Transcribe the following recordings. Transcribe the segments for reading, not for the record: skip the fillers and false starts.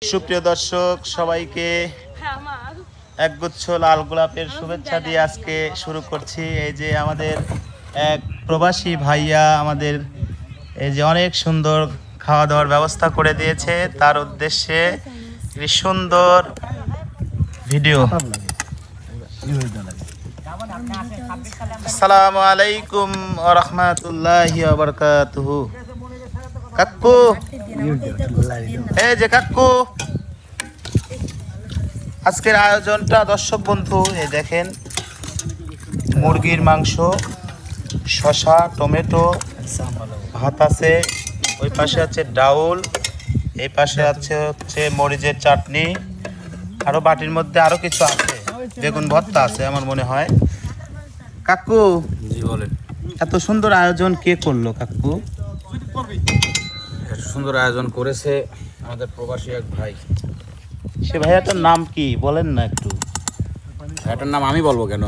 সুপ্রিয় দর্শক সবাইকে একগুচ্ছ লাল গোলাপের শুভেচ্ছা দিয়ে আজকে শুরু করছি। এই যে আমাদের এক প্রবাসী ভাইয়া আমাদের এই যে অনেক সুন্দর খাওয়া দাওয়ার ব্যবস্থা করে দিয়েছে, তার উদ্দেশ্যে একটি সুন্দর ভিডিও। আসসালামু আলাইকুম ওয়া রাহমাতুল্লাহি ওয়া বারাকাতুহু। কাকু, এই যে কাকু, আজকের আয়োজনটা দর্শক বন্ধু এই দেখেন, মুরগির মাংস, শসা, টমেটো, ভাত আছে, ওই পাশে আছে ডাউল, এই পাশে হচ্ছে মরিচের চাটনি, আরো বাটির মধ্যে আরো কিছু আছে, বেগুন ভর্তা আছে আমার মনে হয়। কাকু, জি বলেন। এত সুন্দর আয়োজন কে করলো কাকু? সুন্দর আয়োজন করেছে আমাদের প্রবাসী এক ভাই। সে ভাইয়াটার নাম কি বলেন না একটু? ভাইটার নাম আমি বলবো কেন,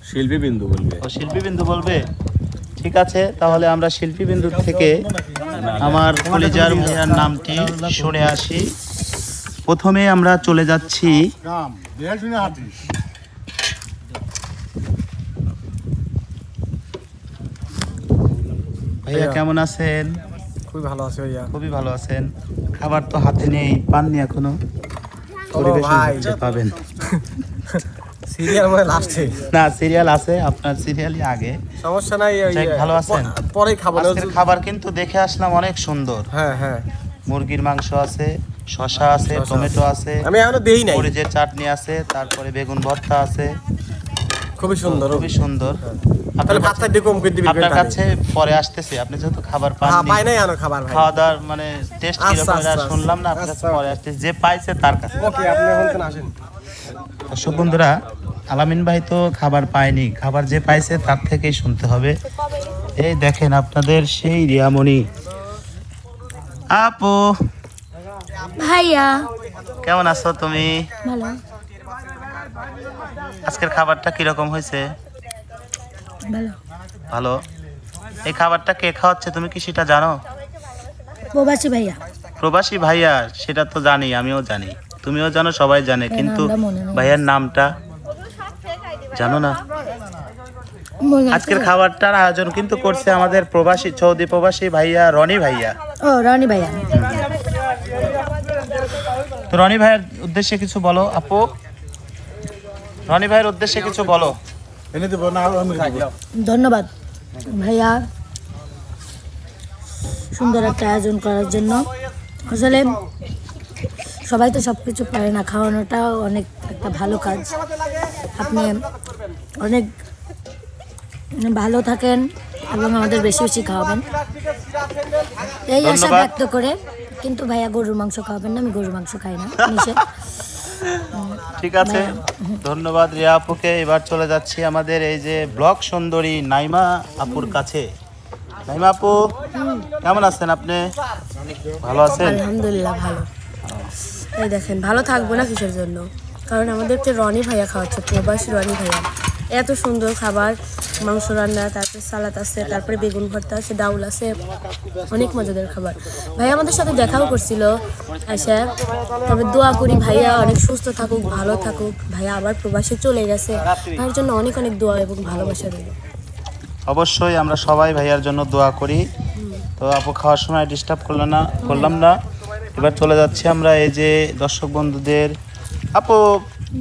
শিল্পী বিন্দু বলবে। ও, শিল্পী বিন্দু বলবে? ঠিক আছে, তাহলে আমরা শিল্পী বিন্দু থেকে আমার কলিজার ভাইয়ার নামটি শুনে আসি। প্রথমে আমরা চলে যাচ্ছি ভাইয়া, কেমন আছেন? খুবই ভালো আছে ভাইয়া। খুবই ভালো আছেন। খাবার তো হাতে নেই, পাননি এখনো? পাবেন সিরিয়াল মানে লাস্টে না, সিরিয়াল আছে, আপনার সিরিয়ালই আগে, সমস্যা নাই। ভালো আছেন? পরে খাবার। আজকের খাবার কিন্তু দেখে আসলাম অনেক সুন্দর। হ্যাঁ হ্যাঁ, মুরগির মাংস আছে, শসা আছে, টমেটো আছে, আমি এখনো দেই নাই। মরিচের চাটনি আছে, তারপরে বেগুন ভর্তা আছে, খুবই সুন্দর, খুবই সুন্দর। তাহলে ভাতটা দিয়ে কম করে দিবি। আপনার কাছে পরে আসতেছি, আপনি যেহেতু খাবার হ্যাঁ, পাননি, পাই নাই আনো খাবার ভাই। খাওয়া দাওয়ার মানে টেস্ট আচ্ছা, কিরকম আচ্ছা, এটা শুনলাম না, আপনার কাছে আচ্ছা। পরে আসতেছি, যে পাইছে তার কাছে। ওকে, আপনি এখন আসেন। দর্শক বন্ধুরা, আলামিন ভাই তো খাবার পায়নি, খাবার যে পাইছে তার থেকেই শুনতে হবে। এই দেখেন আপনাদের সেই রিয়ামণি আপু, ভাইয়া কেমন আছো তুমি? ভালো। আজকের খাবারটা কিরকম হয়েছে? ভালো। ভালো। এই খাবারটা কে খাওয়াচ্ছে তুমি কি সেটা জানো? প্রবাসী ভাইয়া। প্রবাসী ভাইয়া, সেটা তো জানি, আমিও জানি, তুমিও জানো, সবাই জানে, কিন্তু নামটা মনে নেই। ভাইয়ার নামটা জানো না? আজকের খাবারটার আয়োজন কিন্তু করছে আমাদের প্রবাসী, সৌদি প্রবাসী ভাইয়া রনি ভাইয়া। ও, রনি ভাইয়া। তো রনি ভাইয়ের উদ্দেশ্যে কিছু বলো আপু, রনি ভাইয়ের উদ্দেশ্যে কিছু বলো। ধন্যবাদ ভাইয়া সুন্দর একটা আয়োজন করার জন্য। আসলে সবাই তো সব কিছু পারে না, খাওয়ানোটাও অনেক একটা ভালো কাজ। আপনি অনেক ভালো থাকেন এবং আমাদের বেশি বেশি খাওয়াবেন, এই আশা ধন্যবাদ। ব্যক্ত করে। কিন্তু ভাইয়া গরুর মাংস খাওয়াবেন না, আমি গরুর মাংস খাই না, নিষেধ। ঠিক আছে, ধন্যবাদ রিয়া আপুকে। এবার চলে যাচ্ছি আমাদের এই যে ব্লগ সুন্দরী নাইমা আপুর কাছে। নাইমা আপু, কেমন আছেন আপনি? ভালো আছেন? আলহামদুলিল্লাহ ভালো। এই দেখেন, ভালো থাকবো না কিসের জন্য? কারণ আমাদেরকে রনি ভাইয়া খাওয়াচ্ছে, প্রবাসী রনি ভাইয়া। এত সুন্দর খাবার, মাংস রান্না, তারপরে সালাদ আছে, তারপরে বেগুন ভর্তা আছে, ডাউল আছে, অনেক মজাদার খাবার। ভাইয়া আমাদের সাথে দেখাও করছিল আচ্ছা, তবে দোয়া করি ভাইয়া অনেক সুস্থ থাকুক, ভালো থাকুক। ভাইয়া আবার প্রবাসে চলে গেছে, ভাইয়ের জন্য অনেক অনেক দোয়া এবং ভালোবাসা রইল। অবশ্যই আমরা সবাই ভাইয়ার জন্য দোয়া করি। তো আপু খাওয়ার সময় ডিস্টার্ব করলাম না। এবার চলে যাচ্ছি আমরা এই যে দর্শক বন্ধুদের। আপু,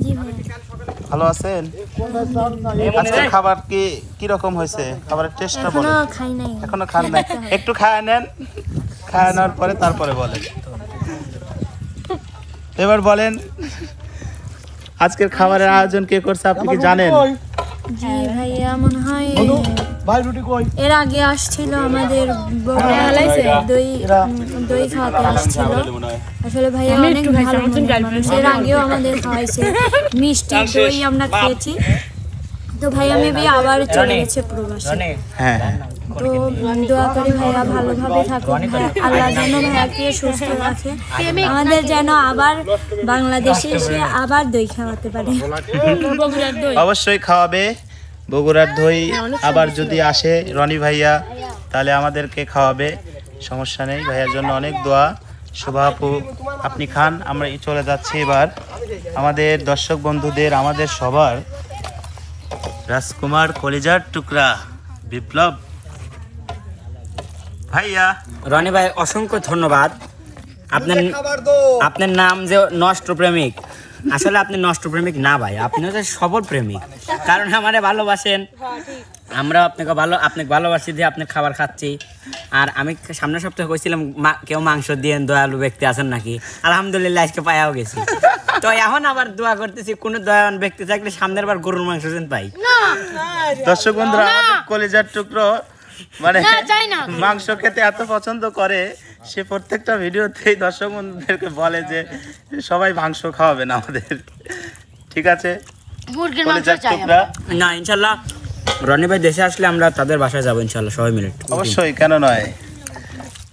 জি ভাইয়া। ভালো আছেন? আজকের খাবার কি রকম হয়েছে? খাবারের টেস্টটা বলেন। এখনো খাই নাই। এখনো খান নাই? একটু খায় নেন, খায় নেওয়ার পরে তারপরে বলেন। এবার বলেন, আজকের খাবারের আয়োজন কে করছে আপনি কি জানেন? জি ভাইয়া, মনে হয় এর আগে আসছিল আমাদের দই খাওয়াতে আসছিল। আসলে ভাইয়া অনেক ভালো মানুষ, এর আগেও আমাদের খাওয়াইছে মিষ্টি দই, আমরা খেয়েছি। তো ভাইয়া মেবি আবার চলে গেছে প্রবাসে। হ্যাঁ হ্যাঁ, তো দোয়া করি ভাইয়া ভালোভাবে থাকুক, আল্লাহ যেন ভাইয়াকে সুস্থ রাখে, আমাদের যেন আবার বাংলাদেশে এসে আবার দই খাওয়াতে পারে। অবশ্যই খাওয়াবে। বগুড়ার দই আবার যদি আসে রনি ভাইয়া, তাহলে আমাদেরকে খাওয়াবে, সমস্যা নেই। ভাইয়ার জন্য অনেক দোয়া, শোভা আপু আপনি খান। আমরা চলে যাচ্ছি এবার আমাদের দর্শক বন্ধুদের, আমাদের সবার রাজকুমার কলিজার টুকরা বিপ্লব ভাইয়া। রনি ভাই অসংখ্য ধন্যবাদ। আপনার নাম যে নষ্ট প্রেমিক, আসলে আপনি নষ্ট প্রেমিক না ভাই, আপনি হচ্ছে সবল প্রেমিক। কারণ আমারে ভালোবাসেন, আমরা আপনাকে ভালোবাসি দিয়ে আপনার খাবার খাচ্ছি। আর আমি সামনের সপ্তাহে কইছিলাম কেউ মাংস দিয়ে দয়ালু ব্যক্তি আছেন নাকি, আলহামদুলিল্লাহ আজকে পাইয়াও গেছি। তো এখন আবার দোয়া করতেছি কোন দয়াবান ব্যক্তি থাকলে সামনের বার গরুর মাংস যেন পাই। দর্শক বন্ধুরা, আমাদের কলিজার টুকরো মানে মাংস খেতে এত পছন্দ করে, সে প্রত্যেকটা ভিডিওতেই দর্শক বন্ধুদেরকে বলে যে সবাই মাংস খাওয়াবেন আমাদের। ঠিক আছে, কলিজার টুকরা। না ইনশাল্লাহ রনি ভাই দেশে আসলে আমরা তাদের বাসায় যাবো ইনশাল্লাহ সবাই মিলে। অবশ্যই, কেন নয়।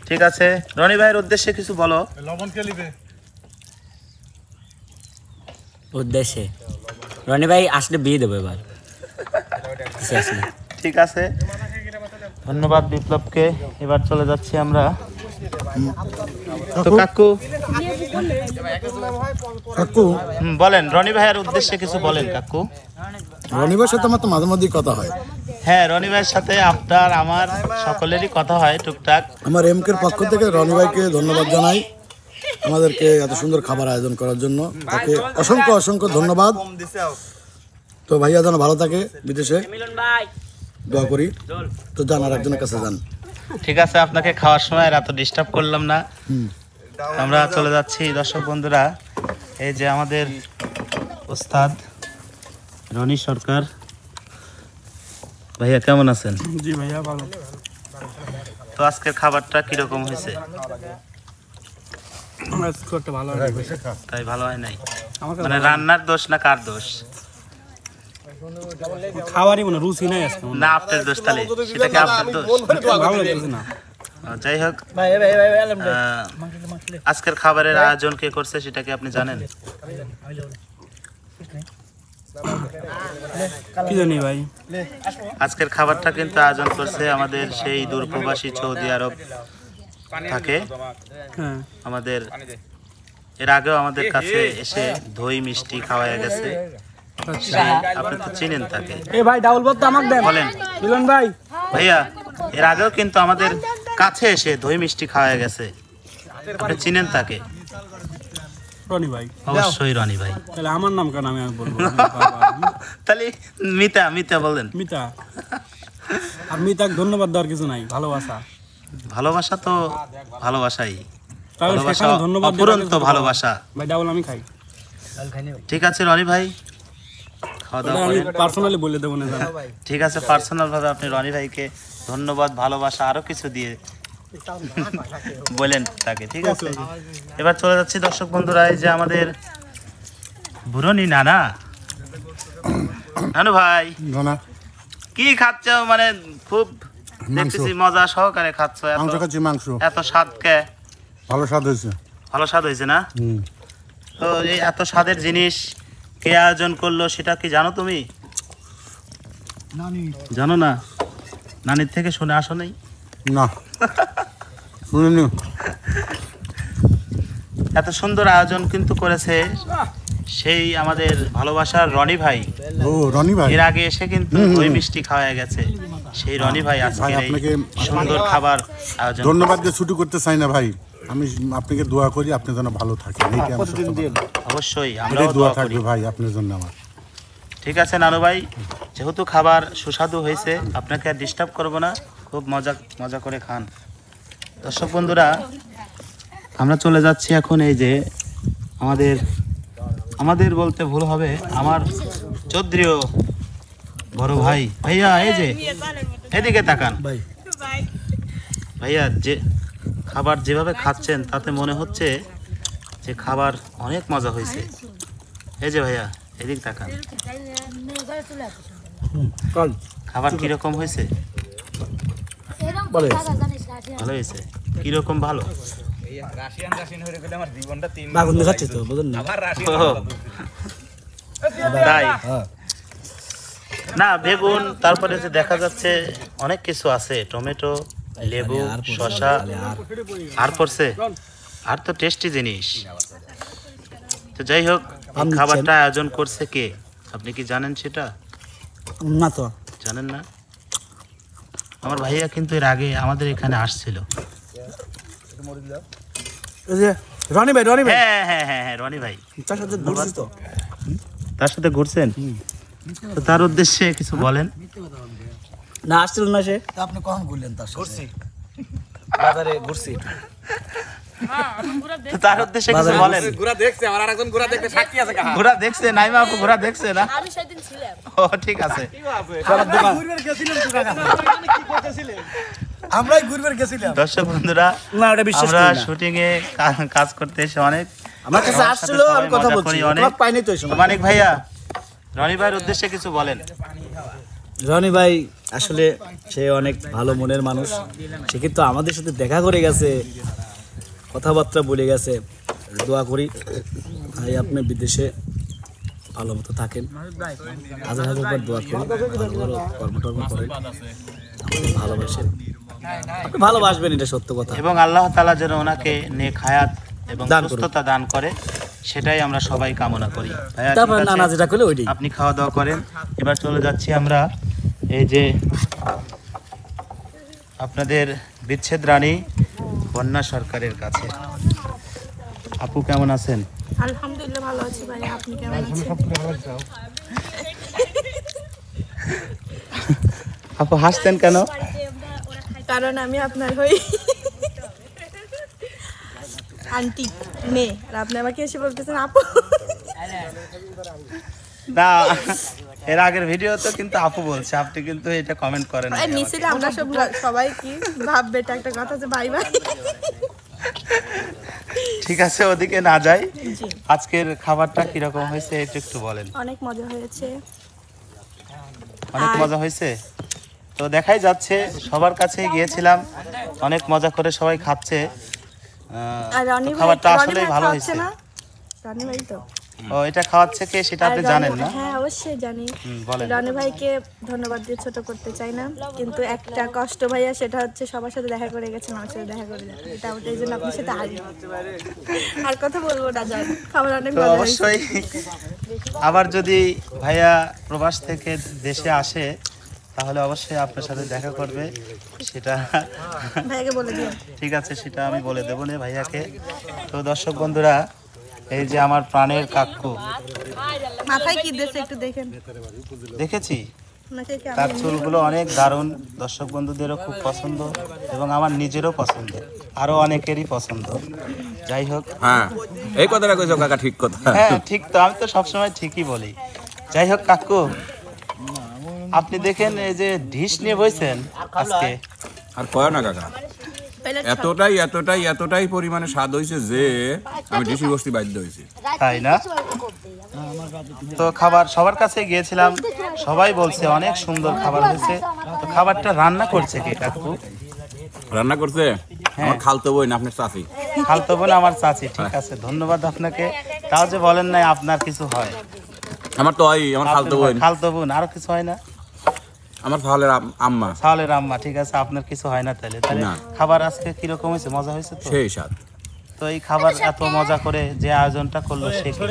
ঠিক আছে, রনি ভাইয়ের উদ্দেশ্যে কিছু বলো। উদ্দেশ্যে রনি ভাই আসলে বিয়ে দেবো এবার। ঠিক আছে, ধন্যবাদ বিপ্লবকে। এবার চলে যাচ্ছি আমরা। তো কাকু বলেন, রনি ভাইয়ের উদ্দেশ্যে কিছু বলেন কাকু। রনি ভাইয়ের সাথে আমার তো মাঝে মধ্যেই কথা হয়। হ্যাঁ, রনি ভাইয়ের সাথে আপনার আমার সকলেরই কথা হয় টুকটাক। আমার এমকের পক্ষ থেকে রনি ভাইকে ধন্যবাদ জানাই আমাদেরকে এত সুন্দর খাবার আয়োজন করার জন্য। তাকে অসংখ্য অসংখ্য ধন্যবাদ। তো ভাইয়া যেন ভালো থাকে বিদেশে, দোয়া করি। তো যান আর একজনের কাছে যান। ঠিক আছে, আপনাকে খাওয়ার সময় এত ডিস্টার্ব করলাম না। আমরা চলে যাচ্ছি দর্শক বন্ধুরা। এই যে আমাদের ওস্তাদ রনি সরকার ভাইয়া, কেমন আছেন? জি ভাইয়া ভালো। তো আজকের খাবারটা কিরকম হয়েছে? ভালো তাই ভালো হয় নাই, মানে রান্নার দোষ না কার দোষ? খাবারই মনে রুচি নাই আজকে না আপনার দোষ, তাহলে সেটাকে আপনার দোষ। ভালো লাগছে না। যাই হোক, আজকের খাবারের আয়োজন কে করছে সেটা কি আপনি জানেন? কি জানি ভাই, আজকের খাবারটা কিন্তু আয়োজন করছে আমাদের সেই দূরপ্রবাসী সৌদি আরব থাকে। আমাদের এর আগেও আমাদের কাছে এসে দই মিষ্টি খাওয়ায় গেছে। আপনি তো চিনেন তাকে। বলেন ভাই ভাইয়া, এর আগেও কিন্তু আমাদের কাছে এসে দই মিষ্টি খাওয়ায় গেছে, আপনি চিনেন তাকে? রনি ভাই। অবশ্যই রনি ভাই। তাহলে আমার নাম কেন আমি বলবো? তাহলে মিতা বলেন। মিতা, আর মিতাকে ধন্যবাদ দেওয়ার কিছু নাই। ভালোবাসা তো ভালোবাসাই, তাহলে সেখানে ধন্যবাদ অফুরন্ত ভালোবাসা। ভাই ডাবল আমি খাই। ঠিক আছে রনি ভাই, খাওয়া দাওয়া করেন। পার্সোনালি বলে দেবো না। ঠিক আছে, পার্সোনাল ভাবে আপনি রনি ভাইকে ধন্যবাদ, ভালোবাসা আরো কিছু দিয়ে বলেন তাকে। ঠিক আছে, এবার চলে যাচ্ছি দর্শক বন্ধুরা। এই যে আমাদের বুড়নি নানু ভাই, কি খাচ্ছ? মানে খুব দেখতেছি মজা সহকারে খাচ্ছ। মাংস এত স্বাদ কে? ভালো স্বাদ হয়েছে। ভালো স্বাদ হয়েছে না? তো এই এত স্বাদের জিনিস কে আয়োজন করলো সেটা কি জানো তুমি? জানো না? নানির থেকে শুনে আসো নাই? না, শুনিনি। এত সুন্দর আয়োজন কিন্তু করেছে সেই আমাদের ভালোবাসার রনি ভাই। ও রনি ভাই, এর আগে এসে কিন্তু দই মিষ্টি খাওয়া গেছে সেই রনি ভাই আজকে আপনাকে সুন্দর খাবার আয়োজন। ধন্যবাদ দিয়ে ছুটি করতে চাই না ভাই, আমি আপনাকে দোয়া করি আপনি যেন ভালো থাকেন। অবশ্যই আমরাও দোয়া দোয়া করি থাকবে ভাই আপনার জন্য আমার। ঠিক আছে নানু ভাই, যেহেতু খাবার সুস্বাদু হয়েছে আপনাকে আর ডিস্টার্ব করবো না, খুব মজা করে খান। দর্শক বন্ধুরা, আমরা চলে যাচ্ছি এখন। এই যে আমাদের বলতে ভুল হবে, আমার চৌধুরীও বড় ভাই। ভাইয়া এই যে এদিকে তাকান ভাইয়া, যে খাবার যেভাবে খাচ্ছেন তাতে মনে হচ্ছে যে খাবার অনেক মজা হয়েছে। এই যে ভাইয়া এদিকে তাকান, খাবার কিরকম হয়েছে? ভালো হয়েছে। কিরকম ভালো? তাই না, বেগুন, তারপরে যে দেখা যাচ্ছে অনেক কিছু আছে, টমেটো, লেবু, শসা, আর পড়ছে আর তো টেস্টি জিনিস। তো যাই হোক, এই খাবারটা আয়োজন করছে কে আপনি কি জানেন সেটা? না তো জানেন না? আমার ভাইয়া কিন্তু এর আগে আমাদের এখানে আসছিল। এই যে রনি ভাই হ্যাঁ হ্যাঁ হ্যাঁ হ্যাঁ, রনি ভাই তার সাথে ঘুরছিস তো? তার সাথে ঘুরছেন? তো তার উদ্দেশ্যে কিছু বলেন। না আসছিল না সে? তা আপনি কখন ঘুরলেন তার সাথে? বাজারে ঘুরছি। তো তার উদ্দেশ্যে কিছু বলেন। ঘোড়া দেখছে, আমার আরেকজন ঘোড়া দেখতে সাক্ষী আছে কাহা। ঘোড়া দেখছে? নাইমা আপু ঘোড়া দেখছে না? আমি সেদিন ছিলাম। ও ঠিক আছে। আমরাই ঘুরবার গেছিলাম। দর্শক বন্ধুরা, না ওটা বিশ্বাস আমরা করি না। শুটিং এ কাজ করতে এসে অনেক আমার কাছে আমার আসছিল, সাথে আমি সবাই কথা মজা বলছি, করি অনেক। তোমাকে পাইনি তো এই সময়। মানিক ভাইয়া, রনি ভাইয়ের উদ্দেশ্যে কিছু বলেন। রনি ভাই আসলে সে অনেক ভালো মনের মানুষ। সে কিন্তু আমাদের সাথে দেখা করে গেছে, কথাবার্তা বলে গেছে। দোয়া করি ভাই আপনি বিদেশে ভালো মতো থাকেন, হাজার হাজার বার দোয়া করি, ভালো ভালো কর্মটর্ম করেন, আমাদের ভালোবাসেন, আপনি ভালোবাসবেন, এটা সত্য কথা। এবং আল্লাহ তাআলা যেন ওনাকে নেক হায়াত এবং দান করুন। সুস্থতা দান করে, সেটাই আমরা সবাই কামনা করি। ভাইয়া, ঠিক তারপর আছে? নানা যেটা করলে ওইটাই। আপনি খাওয়া দাওয়া করেন। এবার চলে যাচ্ছি আমরা এই যে আপনাদের বিচ্ছেদ রানী বন্যা সরকারের কাছে। আপু কেমন আছেন? আলহামদুলিল্লাহ ভালো আছি ভাই, আপনি কেমন আছেন? আপু হাসতেন কেন? কারণ আমি আপনার হই আন্টি মেয়ে, আর আপনি আমাকে এসে বলতেছেন আপু। না, এর আগের ভিডিও তো কিন্তু আপু বলছে, আপনি কিন্তু এটা কমেন্ট করেন না। নিচে আমরা সবাই কি ভাববে, এটা একটা কথা যে ভাই ভাই। ঠিক আছে, ওদিকে না যাই। আজকের খাবারটা কিরকম হয়েছে এটা একটু বলেন। অনেক মজা হয়েছে। অনেক মজা হয়েছে তো দেখাই যাচ্ছে, সবার কাছে গিয়েছিলাম, অনেক মজা করে সবাই খাচ্ছে। আর রনি তো ভাই, খাবারটা রনি আসলেই ভাই ভালো খাওয়াচ্ছে হয়েছে। না? রনি ভাই তো। ও, এটা খাওয়াচ্ছে কে সেটা আপনি আর রনি- জানেন না? হ্যাঁ অবশ্যই জানি। বলেন। রনি ভাইকে ধন্যবাদ দিয়ে ছোট করতে চাই না, কিন্তু একটা কষ্ট ভাইয়া, সেটা হচ্ছে সবার সাথে দেখা করে গেছেন, আমার সাথে দেখা করে যাচ্ছে, এটা এই জন্য আপনার সাথে আর কথা বলবো না, যাই খাবার অনেক তো মজা হয়েছে। অবশ্যই আবার যদি ভাইয়া প্রবাস থেকে দেশে আসে তাহলে অবশ্যই আপনার সাথে দেখা করবে, সেটা ভাইয়াকে বলে দিও। ঠিক আছে, সেটা আমি বলে দেবো না ভাইয়াকে। তো দর্শক বন্ধুরা, এই যে আমার প্রাণের কাকু, মাথায় কি দিয়েছে একটু দেখেন, দেখেছি নাকি কি তার চুলগুলো অনেক দারুণ, দর্শক বন্ধুদেরও খুব পছন্দ এবং আমার নিজেরও পছন্দ, আরো অনেকেরই পছন্দ। যাই হোক, হ্যাঁ, এই কথাটা কইছো কাকা, ঠিক কথা। হ্যাঁ ঠিক তো, আমি তো সবসময় ঠিকই বলি। যাই হোক কাকু, আপনি দেখেন এই যে ঢিস নিয়ে বইছেন আজকে। আর কয় না কাকা, এতটাই পরিমাণে স্বাদ হয়েছে যে আমি ডিসি বসতে বাধ্য হয়েছি। তাই না? তো খাবার সবার কাছে গিয়েছিলাম, সবাই বলছে অনেক সুন্দর খাবার হয়েছে। তো খাবারটা রান্না করছে কে কাকু? রান্না করছে আমার খালতো বোন, আপনার চাচি। খালতো বোন আমার চাচি, ঠিক আছে, ধন্যবাদ আপনাকে। তাও যে বলেন নাই আপনার কিছু হয়। আমার তো হয়, আমার খালতো বোন, খালতো বোন, আরো কিছু হয় না? আমার ফালের আম্মা। সালের আম্মা, ঠিক আছে, আপনার কিছু হয় না তাহলে? তাহলে না। খাবার আজকে কিরকম হয়েছে? মজা হয়েছে তো? সেই স্বাদ। তো এই খাবার এত মজা করে যে আয়োজনটা করলো সে কে?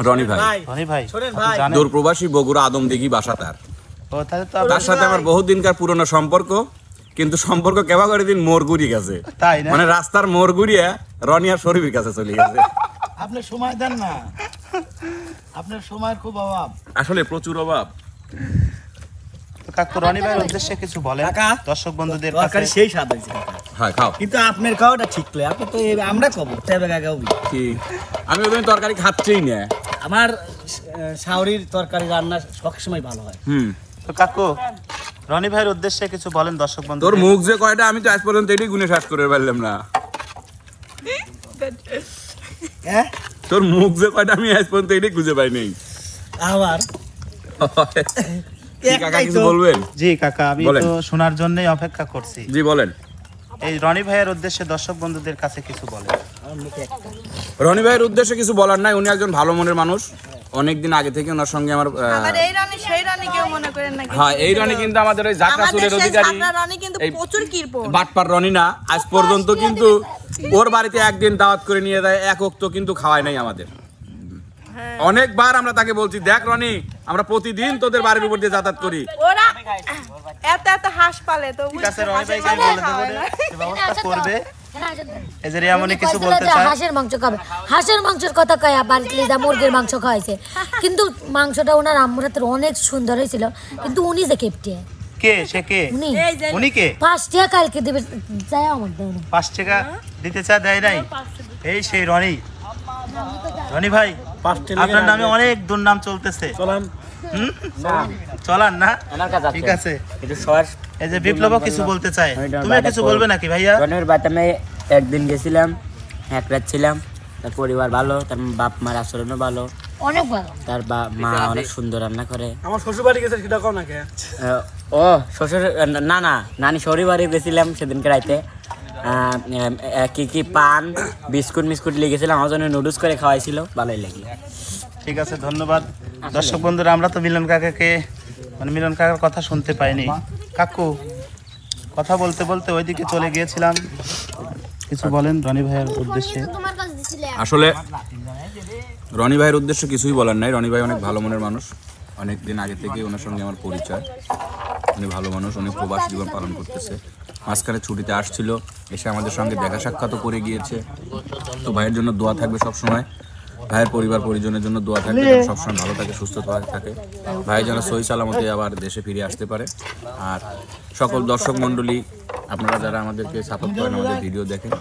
রনি ভাই, রনি ভাই, আপনি জানেন? দূর প্রবাসী বগুড়া আদমদিঘি বাসা তার। ও, তাহলে তো তার সাথে আমার বহুত দিনকার পুরনো সম্পর্ক, কিন্তু সম্পর্ক কেবা করে দিন মোড় ঘুরিয়ে গেছে। তাই না? মানে রাস্তার মোড় ঘুরিয়ে রনি আর শরীফের কাছে চলে গেছে। আপনি সময় দেন না, আপনার সময়ের খুব অভাব। আসলে প্রচুর অভাব। তো কাকু, রনি ভাইয়ের উদ্দেশ্যে কিছু বলেন কাকা, দর্শক বন্ধুদের তরকারি কাছে। সেই স্বাদ হয়েছে কাকা। হ্যাঁ, খাও। কিন্তু আপনার খাওয়াটা ঠিক লয়, আপনি তো আমরা কব তবে কাকা হবি। কি, আমি ওদের তরকারি খাচ্ছেই না। আমার শাওরির তরকারি রান্না সবসময় ভালো হয়। তো কাকু, রনি ভাইয়ের উদ্দেশ্যে কিছু বলেন দর্শক বন্ধু। তোর মুখ যে কয়টা, আমি তো আজ পর্যন্ত এটাই গুনে শেষ করে পারলাম না। হ্যাঁ, তোর মুখ যে কয়টা, আমি আজ পর্যন্ত এটাই খুঁজে পাই নাই। আবার কি কাকা কিছু বলবেন? জি কাকা, আমি বলেন। তো শোনার জন্যই অপেক্ষা করছি। জি বলেন। এই রনি ভাইয়ের উদ্দেশ্যে দর্শক বন্ধুদের কাছে কিছু বলেন। রনি ভাইয়ের উদ্দেশ্যে কিছু বলার নাই, উনি একজন ভালো মনের মানুষ, অনেকদিন আগে থেকে ওনার সঙ্গে আমার আবার এই রানী সেই রানী কেউ মনে করেন না হ্যাঁ এই রনি কিন্তু আমাদের ওই যাত্রা সুরের অধিকারী রানী কিন্তু প্রচুর কিরপন বাটপার রনি না আজ পর্যন্ত কিন্তু ওর বাড়িতে একদিন দাওয়াত করে নিয়ে যায় এক ওক্ত কিন্তু খাওয়ায় নাই আমাদের অনেকবার আমরা তাকে বলছি দেখ রনি আমরা প্রতিদিন তোদের বাড়ির উপর দিয়ে যাতায়াত করি ওরা এত এত হাঁস পালে তো ঠিক আছে রনি ভাইকে বলে দেবো রে, সে ব্যবস্থা করবে। এই যে রিয়ামণি কিছু বলতে চায়। হাঁসের মাংস খাবে, হাঁসের মাংসের কথা কয় বাড়িতে যা মুরগির মাংস খাওয়াইছে, কিন্তু মাংসটা ওনার আম্মুর হাতের অনেক সুন্দর হয়েছিল, কিন্তু উনি যে কেপটে কে সে কে উনি উনি কে 5 টাকা কালকে দেবে, যায় আমার দেয় না 5 টাকা দিতে চা দেয় নাই। এই সেই রনি, রনি ভাই আপনার নামে অনেক দুর্নাম চলতেছে, চলান না? ঠিক আছে, একটু সর এই যে বিপ্লব কিছু বলতে চায়, তুমি কিছু বলবে নাকি ভাইয়া? রনির বাড়িতে আমি একদিন গেছিলাম, এক রাত ছিলাম, তার পরিবার ভালো, তার বাপ মার আচরণও ভালো, অনেক ভালো, তার মা অনেক সুন্দর রান্না করে। আমার শ্বশুর বাড়ি গেছে সেটা কও না কে? ও শ্বশুর না না নানি শ্বশুর বাড়ি গেছিলাম সেদিনকে রাইতে, কি কি পান বিস্কুট মিস্কুট লিখেছিলাম, আমার জন্য নুডলস করে খাওয়াইছিল, ভালোই লাগলো। ঠিক আছে, ধন্যবাদ। দর্শক বন্ধুরা, আমরা তো মিলন কাকাকে মানে মিলন কাকার কথা শুনতে পাইনি। কাকু কথা বলতে বলতে ওইদিকে চলে গিয়েছিলাম, কিছু বলেন রনি ভাইয়ের উদ্দেশ্যে। আসলে রনি ভাইয়ের উদ্দেশ্যে কিছুই বলার নাই। রনি ভাই অনেক ভালো মনের মানুষ, অনেক দিন আগে থেকে ওনার সঙ্গে আমার পরিচয়। উনি ভালো মানুষ, অনেক প্রবাস জীবন পালন করতেছে। মাঝখানে ছুটিতে আসছিল, এসে আমাদের সঙ্গে দেখা সাক্ষাৎও করে গিয়েছে। তো ভাইয়ের জন্য দোয়া থাকবে সবসময়, ভাইয়ের পরিবার পরিজনের জন্য দোয়া থাকবে, যেন সবসময় ভালো থাকে, সুস্থ থাকে, ভাই যেন সহি সালামতে আবার দেশে ফিরে আসতে পারে। আর সকল দর্শক মণ্ডলী, আপনারা যারা আমাদেরকে সাপোর্ট করেন, আমাদের ভিডিও দেখেন,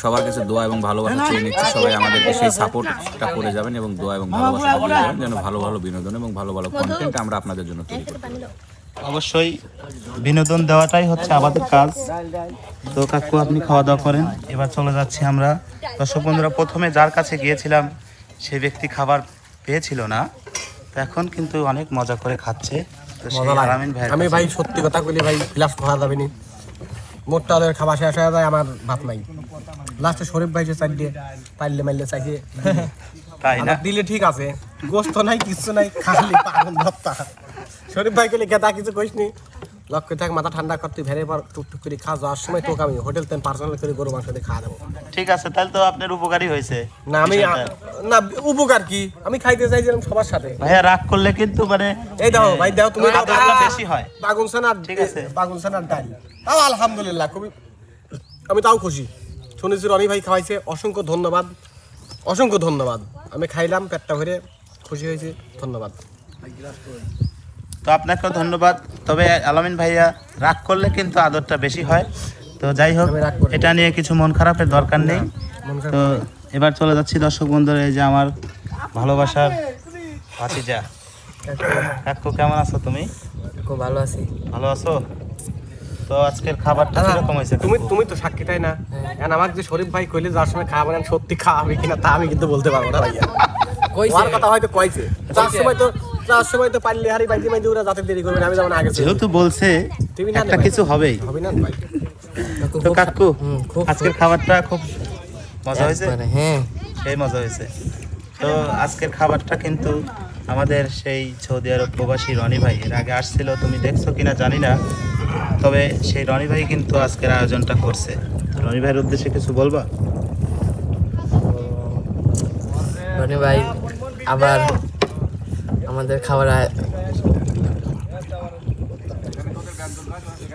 সবার কাছে দোয়া এবং ভালোবাসা চেয়ে নিচ্ছি। সবাই আমাদেরকে সেই সাপোর্টটা করে যাবেন এবং দোয়া এবং ভালোবাসা দিয়ে যাবেন, যেন ভালো ভালো বিনোদন এবং ভালো ভালো কন্টেন্ট আমরা আপনাদের জন্য তৈরি করতে পারি। অবশ্যই বিনোদন দেওয়াটাই হচ্ছে আমাদের কাজ। তো কাকু আপনি খাওয়া দাওয়া করেন, এবার চলে যাচ্ছি আমরা। দর্শক বন্ধুরা, প্রথমে যার কাছে গিয়েছিলাম সেই ব্যক্তি খাবার পেয়েছিল না, তো এখন কিন্তু অনেক মজা করে খাচ্ছে। তো সেই আলামিন ভাই, আমি ভাই সত্যি কথা বলি ভাই, বিলাস খাওয়া যাবে নি, মোটটা ওদের খাবার শেষ হয়ে যায়, আমার ভাত নাই। লাস্টে শরীফ ভাই যে চাই দিয়ে পাইলে মাইলে চাইছে, তাই না? দিলে ঠিক আছে, গোস্ত নাই কিছু নাই, খালি পাগল ভত্তা। শরীফ ভাই গেলে গেদা কিছু কইসনি, লক্ষ্য থাক মাথা ঠান্ডা করতে ভেরে পর টুকটুক করে খাওয়া যাওয়ার সময় তোকে আমি হোটেল তেন পার্সোনাল করে গরু মাংস দিয়ে খাওয়া দেবো। ঠিক আছে, তাহলে তো আপনার উপকারী হয়েছে। না আমি না উপকার কি, আমি খাইতে চাইছিলাম সবার সাথে। ভাইয়া রাগ করলে কিন্তু মানে এই দাও ভাই দাও, তুমি বেশি হয়। বাগুন সানার, ঠিক আছে, বাগুন সানার ডাল, তাও আলহামদুলিল্লাহ খুবই, আমি তাও খুশি। শুনেছি রনি ভাই খাওয়াইছে, অসংখ্য ধন্যবাদ, অসংখ্য ধন্যবাদ। আমি খাইলাম, পেটটা ভরে খুশি হয়েছি, ধন্যবাদ। তো আপনাকেও ধন্যবাদ। তবে আলামিন ভাইয়া রাগ করলে কিন্তু আদরটা বেশি হয়। তো যাই হোক, এটা নিয়ে কিছু মন খারাপের দরকার নেই। তো এবার চলে যাচ্ছি দর্শক বন্ধুরা, এই যে আমার ভালোবাসার ভাতিজা কাকু, কেমন আছো তুমি? খুব ভালো আছি। ভালো আছো? তো আজকের খাবারটা কিরকম হয়েছে? তুমি তো সাক্ষীটাই না, এখন আমার যে শরীফ ভাই কইলে যার সময় খাওয়া বানান সত্যি খাওয়াবে কিনা তা আমি কিন্তু বলতে পারবো না ভাইয়া। ওর কথা হয়তো কইছে, যার সময় তো পারলে হারি বাইদি বাইদি ওরা যাতে দেরি করবে, আমি যেমন আগে যেহেতু বলছে একটা কিছু হবেই। হবে না ভাই? তো কাকু, আজকের খাবারটা খুব মজা হয়েছে? হ্যাঁ, সেই মজা হয়েছে। তো আজকের খাবারটা কিন্তু আমাদের সেই সৌদি আরব প্রবাসী রনি ভাই এর আগে আসছিল, তুমি দেখছো কিনা জানি না, তবে সেই রনি ভাই কিন্তু আজকের আয়োজনটা করছে। রনি ভাইয়ের উদ্দেশ্যে কিছু বলবা? রনি ভাই আবার আমাদের খাবার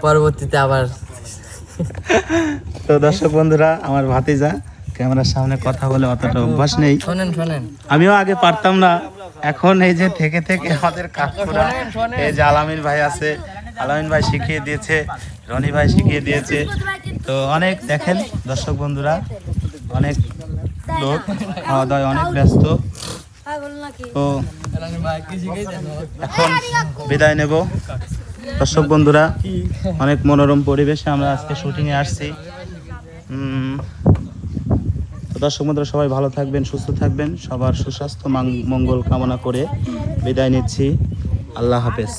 পরবর্তীতে আবার। তো দর্শক বন্ধুরা, আমার ভাতিজা ক্যামেরার সামনে কথা বলে অতটা অভ্যাস নেই, শোনেন আমিও আগে পারতাম না। এখন এই যে থেকে আমাদের কাকুরা, এই যে আলামিন ভাই আছে, আলামিন ভাই শিখিয়ে দিয়েছে, রনি ভাই শিখিয়ে দিয়েছে। তো অনেক দেখেন দর্শক বন্ধুরা, অনেক লোক খাওয়া দাওয়ায় অনেক ব্যস্ত। তো এখন বিদায় নেব দর্শক বন্ধুরা। অনেক মনোরম পরিবেশে আমরা আজকে শুটিংয়ে আসছি। তো দর্শক বন্ধুরা, সবাই ভালো থাকবেন, সুস্থ থাকবেন, সবার সুস্বাস্থ্য মঙ্গল কামনা করে বিদায় নিচ্ছি। আল্লাহ হাফেজ।